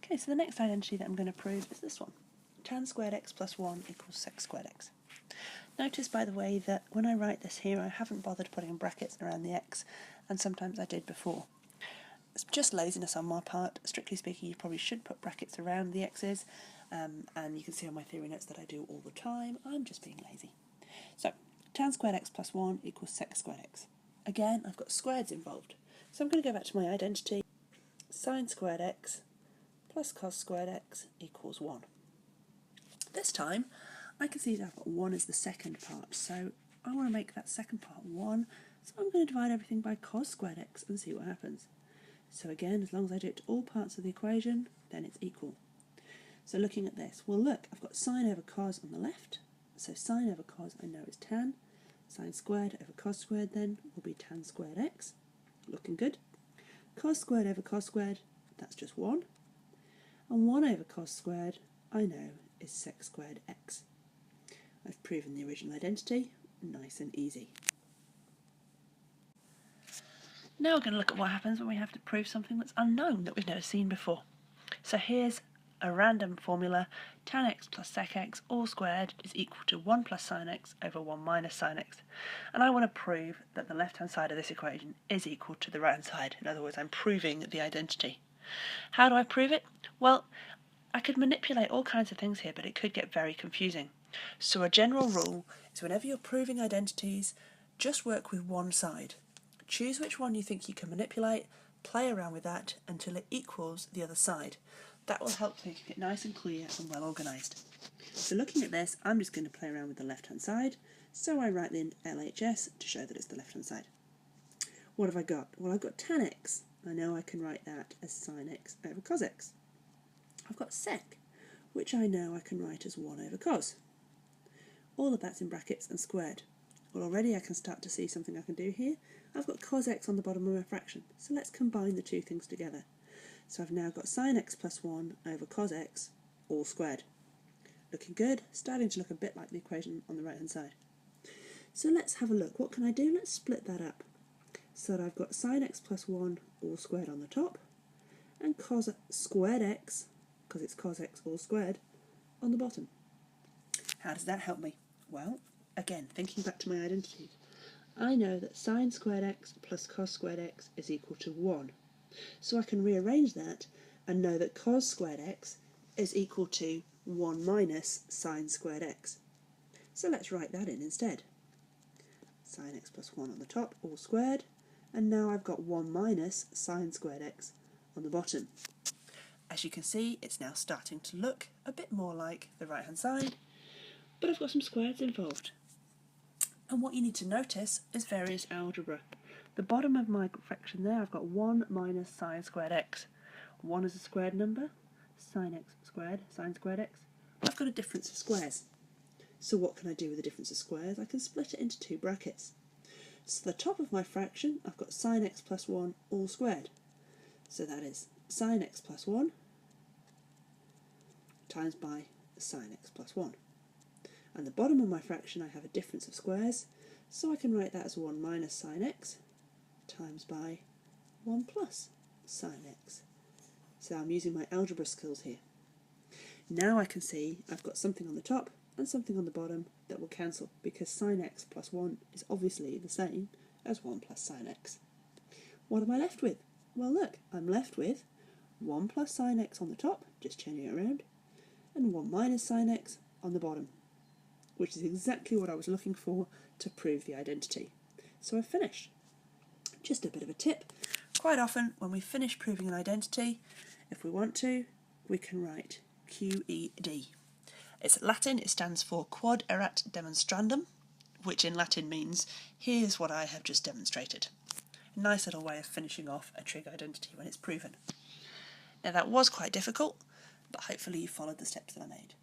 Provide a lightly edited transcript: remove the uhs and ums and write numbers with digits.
Okay, so the next identity that I'm going to prove is this one. Tan squared x plus 1 equals sec squared x. Notice, by the way, that when I write this here, I haven't bothered putting brackets around the x, and sometimes I did before. It's just laziness on my part. Strictly speaking, you probably should put brackets around the x's, and you can see on my theory notes that I do all the time. I'm just being lazy. So, tan squared x plus 1 equals sec squared x. Again, I've got squareds involved. So I'm going to go back to my identity. Sine squared x plus cos squared x equals 1. This time, I can see that I've got 1 as the second part, so I want to make that second part 1, so I'm going to divide everything by cos squared x and see what happens. So again, as long as I do it to all parts of the equation, then it's equal. So looking at this, well look, I've got sine over cos on the left, so sine over cos I know is tan, sine squared over cos squared then will be tan squared x, looking good. Cos squared over cos squared, that's just 1, and 1 over cos squared I know is sec squared x. I've proven the original identity, nice and easy. Now we're going to look at what happens when we have to prove something that's unknown, that we've never seen before. So here's a random formula, tan x plus sec x all squared is equal to 1 plus sin x over 1 minus sin x. And I want to prove that the left-hand side of this equation is equal to the right-hand side. In other words, I'm proving the identity. How do I prove it? Well, I could manipulate all kinds of things here, but it could get very confusing. So a general rule is whenever you're proving identities, just work with one side. Choose which one you think you can manipulate, play around with that until it equals the other side. That will help make it nice and clear and well organised. So looking at this, I'm just going to play around with the left-hand side, so I write in LHS to show that it's the left-hand side. What have I got? Well, I've got tan x. I know I can write that as sin x over cos x. I've got sec, which I know I can write as 1 over cos. All of that's in brackets and squared. Well, already I can start to see something I can do here. I've got cos x on the bottom of my fraction, so let's combine the two things together. So I've now got sin x plus 1 over cos x, all squared. Looking good, starting to look a bit like the equation on the right hand side. So let's have a look. What can I do? Let's split that up. So that I've got sin x plus 1 all squared on the top, and cos squared x, because it's cos x all squared, on the bottom. How does that help me? Well, again, thinking back to my identities, I know that sin squared x plus cos squared x is equal to 1. So I can rearrange that and know that cos squared x is equal to 1 minus sin squared x. So let's write that in instead. Sin x plus 1 on the top, all squared, and now I've got 1 minus sin squared x on the bottom. As you can see, it's now starting to look a bit more like the right hand side, but I've got some squares involved. And what you need to notice is various algebra. The bottom of my fraction there, I've got 1 minus sin squared x. 1 is a squared number, sin x squared, sin squared x. I've got a difference of squares. So what can I do with the difference of squares? I can split it into two brackets. So the top of my fraction, I've got sin x plus 1 all squared. So that is sin x plus 1 times by sin x plus 1. And the bottom of my fraction, I have a difference of squares, so I can write that as 1 minus sin x times by 1 plus sin x. So I'm using my algebra skills here. Now I can see I've got something on the top and something on the bottom that will cancel, because sin x plus 1 is obviously the same as 1 plus sin x. What am I left with? Well look, I'm left with 1 plus sin x on the top, just changing it around, and 1 minus sin x on the bottom, which is exactly what I was looking for to prove the identity. So I've finished. Just a bit of a tip. Quite often when we finish proving an identity, if we want to, we can write QED. It's Latin, it stands for Quod Erat Demonstrandum, which in Latin means, here's what I have just demonstrated. A nice little way of finishing off a trig identity when it's proven. Now that was quite difficult, but hopefully you followed the steps that I made.